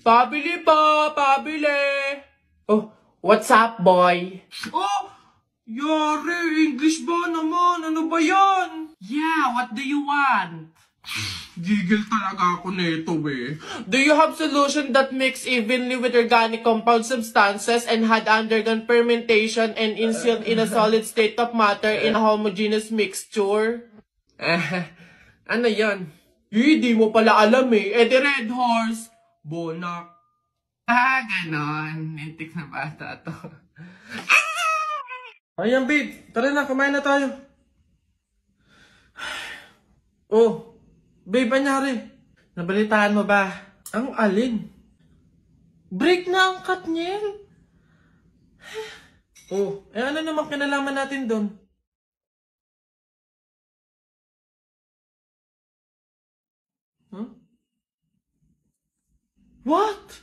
Pabili po! Pabili! Oh, what's up, boy? Oh! Yari, English ba naman? Ano ba yan? Yeah, what do you want? Gigil talaga ako nito eh. Do you have solution that mix evenly with organic compound substances and had undergone fermentation and instilled in a solid state of matter in a homogeneous mixture? Ano yan? Di mo pala alam eh. Eh, the Red Horse. Bonak. Ganon. Nintik na bata to. Ayan, babe. Tara na, kumain na tayo. Oh, babe, anyari? Nabalitaan mo ba? Ang alin? Break na ang Katniel. Oh, eh ano naman kinalaman natin doon? Huh? What?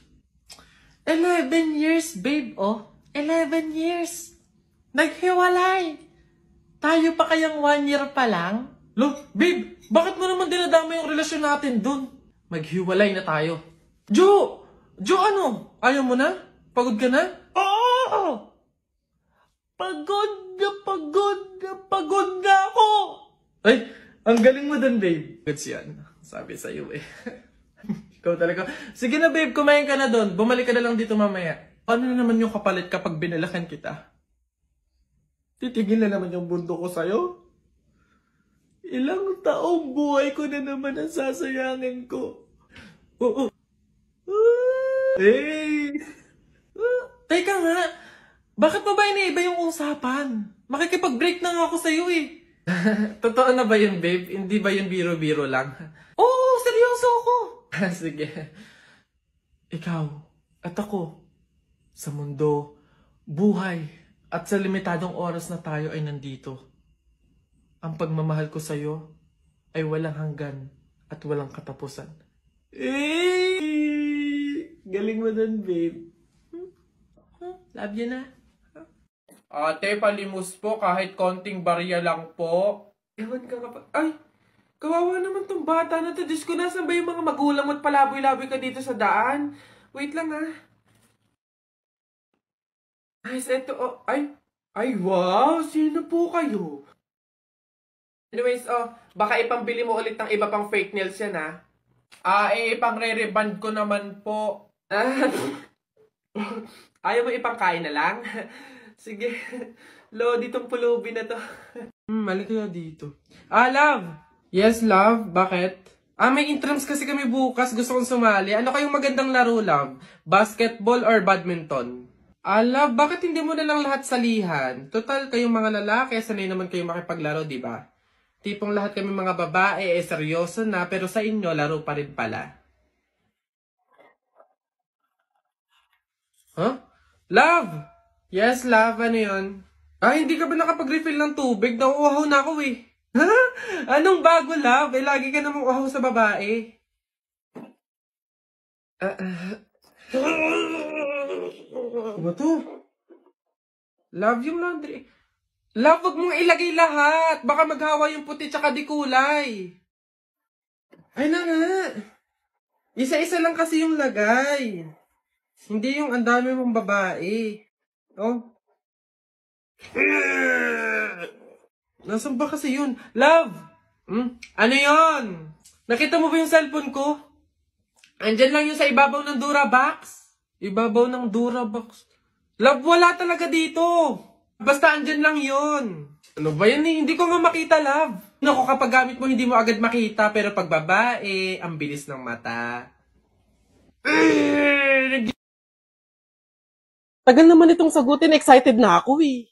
11 years, babe, oh. 11 years. Naghiwalay. Tayo pa kayang 1 year pa lang? Lo, babe, bakit mo naman dinadama yung relasyon natin dun? Maghiwalay na tayo. Jo! Jo, ano? Ayaw mo na? Pagod ka na? Oo! Pagod na ako! Ay, ang galing mo dun, babe. Goods yan. Sabi sa'yo eh. Ikaw talaga. Sige na, babe, kumain ka na dun. Bumalik ka na lang dito mamaya. Ano na naman yung kapalit kapag binalakan kita? Titigil na naman yung bundo ko sa'yo? Ilang taong buhay ko na naman ang sasayangin ko. Oo. Hey! Teka nga, bakit pa ba iniiba yung usapan? Makikipag-break na nga ako sa'yo eh. Totoo na ba yun, babe? Hindi ba yun biro-biro lang? Oo, seryoso ako. Sige. Ikaw at ako, sa mundo, buhay, at sa limitadong oras na tayo ay nandito. Ang pagmamahal ko sa'yo ay walang hanggan at walang katapusan. Galing mo dun, babe. Love you na. Ate, palimos po kahit konting barya lang po. Ewan ka nga pa. Ay, kawawa naman tong bata na to. Diyos ko, nasan ba yung mga magulang mo at palaboy-laboy ka dito sa daan? Wait lang ah. Ay, eto, oh, ay, wow, sino po kayo? Anyways, baka ipambili mo ulit ng iba pang fake nails yan, ha? Ipang-re-reband ko naman po. Ayaw mo ipangkain na lang? Sige, lo, ditong pulubi na to. Mali kaya dito. Love! Yes, love, bakit? May intrams kasi kami bukas, gusto kong sumali. Ano kayong magandang laro, love? Basketball or badminton? Love, bakit hindi mo na lang lahat salihan? Total, kayong mga lalaki, sanay naman kayong makipaglaro, di ba? Tipong lahat kami mga babae, seryoso na, pero sa inyo, laro pa rin pala. Huh? Love! Yes, love, ano yun? Hindi ka ba nakapag-refill ng tubig? Nauuhaw na ako eh. Ha? Anong bago, love? Lagi ka namang uhaw sa babae. Ano to? Love yung laundry. Love, wag mong ilagay lahat. Baka maghawa yung puti tsaka di kulay. Ay na nga. Isa-isa lang kasi yung lagay. Hindi yung ang dami mong babae. Oh. Nasaan ba kasi yun? Love! Ano yun? Nakita mo ba yung cellphone ko? Andyan lang yun sa ibabaw ng Durabox. Ibabaw ng Durabox. Love, wala talaga dito. Basta andyan lang yun. Ano ba yan eh? Hindi ko nga makita, love. Naku, kapag gamit mo, hindi mo agad makita. Pero pag babae, ang bilis ng mata. Tagal naman itong sagutin. Excited na ako eh.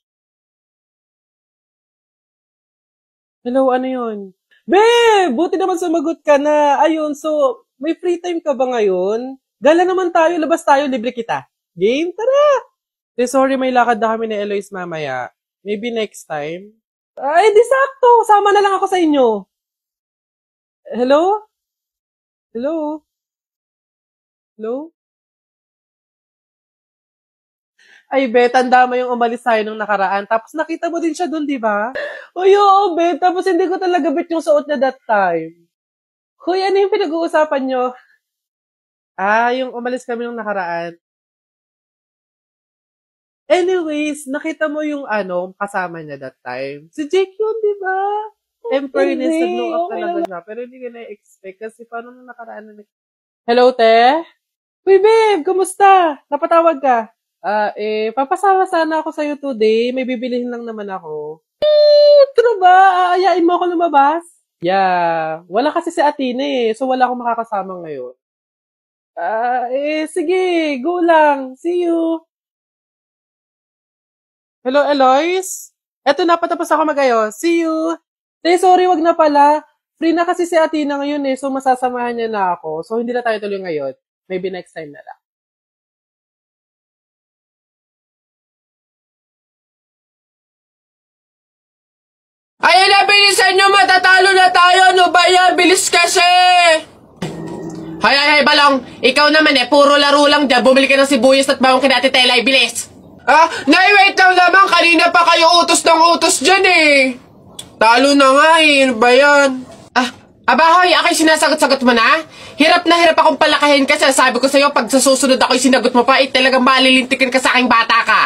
Hello, ano yun? Babe! Buti naman sumagot ka na. Ayun, so, may free time ka ba ngayon? Gala naman tayo, labas tayo, libre kita. Game? Tara! Sorry, may lakad na kami ni Eloise mamaya. Maybe next time. Di sakto. Sama na lang ako sa inyo. Hello? Hello? Hello? Ay, be, tanda mo yung umalis tayo nung nakaraan. Tapos nakita mo din siya dun, di ba? Uy, oo, be. Tapos hindi ko talaga bet yung suot niya that time. Hoy, ano yung pinag-uusapan nyo? Yung umalis kami nung nakaraan. Anyways, nakita mo yung kasama niya that time. Si Jake yun, di ba? In fairness, Hindi, nag-blow up okay talaga lang. siya. Pero hindi ko na-expect kasi paano nung nakaraan na Hello, te? Uy, babe, kumusta? Napatawag ka? Papasama sana ako sa'yo today. May bibilihin lang naman ako. True ba? Aayain mo ako lumabas? Yeah. Wala kasi si Athena so wala akong makakasama ngayon. Sige, go lang. See you. Hello, Eloise? Eto na, patapos ako mag-ayos. See you. Sorry, wag na pala. Free na kasi si Athena ngayon so masasamahan niya na ako. So, hindi na tayo tuloy ngayon. Maybe next time na lang. Ayan na, bilisan nyo, matatalo na tayo, no ba yan? Bilis kasi! Hay, Balong, ikaw naman puro laro lang dyan, bumili ka ng sibuyas at bawang kinati Telay, bilis! Wait lang naman, kanina pa kayo utos ng utos dyan Talo na nga ano ba yan? Abahoy, ako'y sinasagot-sagot mo na? Hirap na hirap akong palakahin kasi sabi ko sa'yo, pag sa susunod ako'y sinagot mo pa, talagang malilintikin ka sa aking bata ka.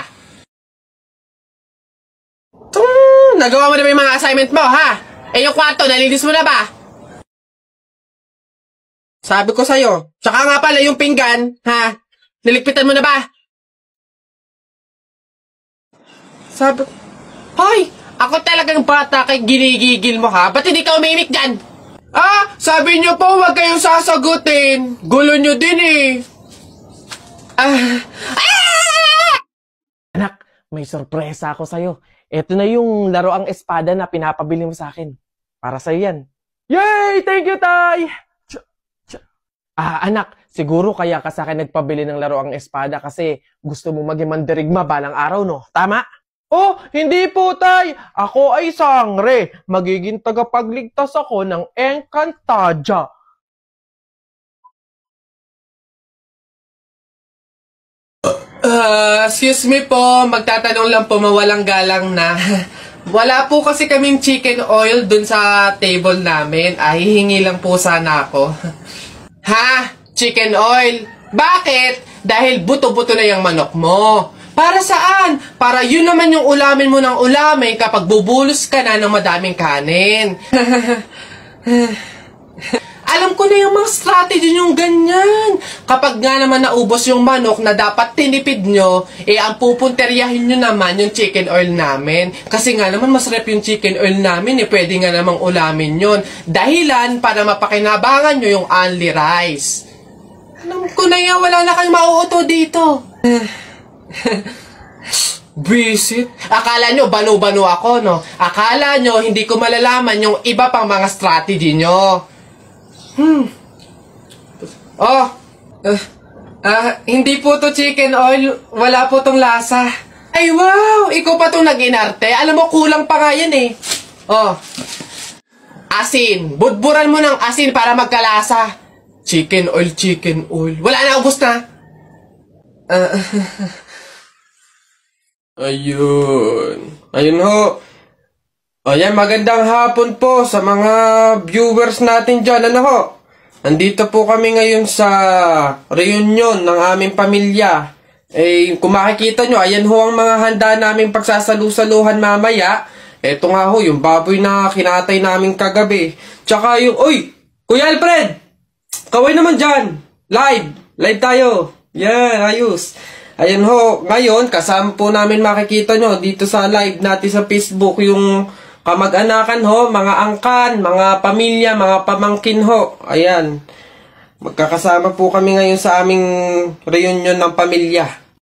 Nagawa mo na ba yung mga assignment mo, ha? Yung kwarto, nalinis mo na ba? Sabi ko sa'yo. Tsaka nga pala yung pinggan, ha? Niligpitan mo na ba? Sabi ko, hoy! Ako talagang bata kay ginigigil mo, ha? Ba't hindi ka umimik dyan? Sabi niyo po, huwag kayong sasagutin. Gulo niyo din Anak, may sorpresa ako sa'yo. Ito na yung laroang espada na pinapabili mo sa akin. Para sa'yo yan. Yay! Thank you, Tay! Anak, siguro kaya ka sa akin nagpabili ng laroang espada kasi gusto mo maging mandirigma balang araw, no? Tama? Oh, hindi po, Tay! Ako ay sangre. Magiging tagapagligtas ako ng Encantadia. Excuse me po, magtatanong lang po, mawalang galang na. Wala po kasi kaming chicken oil dun sa table namin. Hihingi lang po sana ako. Ha? Chicken oil? Bakit? Dahil buto-buto na yung manok mo. Para saan? Para yun naman yung ulamin mo ng ulamin kapag bubulos ka na ng madaming kanin. Alam ko na yung mga strategy yung ganyan. Kapag nga naman naubos yung manok na dapat tinipid nyo, ang pupunteryahin nyo naman yung chicken oil namin. Kasi nga naman masarap yung chicken oil namin, pwede nga namang ulamin yun. Dahilan para mapakinabangan nyo yung only rice. Alam ko na yan, wala na kayong mauuto dito. Visit? Akala nyo banu-banu ako, no? Akala nyo hindi ko malalaman yung iba pang mga strategy nyo. Hindi po to chicken oil. Wala po tong lasa. Ay, wow! Ikaw pa tong nag-inarte. Alam mo, kulang pa nga yan asin. Budburan mo ng asin para magkalasa. Chicken oil, chicken oil. Wala na, ubos na. Ayun ho. Ayan, magandang hapon po sa mga viewers natin dyan. Nandito po kami ngayon sa reunion ng aming pamilya. Kung makikita nyo, ayan ho ang mga handa naming pagsasalu-saluhan mamaya. Eto nga ho, yung baboy na kinatay namin kagabi. Tsaka yung, Kuya Alfred! Kaway naman dyan! Live tayo! Yan, ayos. Ayan ho, ngayon, kasama po namin makikita nyo dito sa live natin sa Facebook yung kamag-anakan ho, mga angkan, mga pamilya, mga pamangkin ho. Ayan. Magkakasama po kami ngayon sa aming reunion ng pamilya.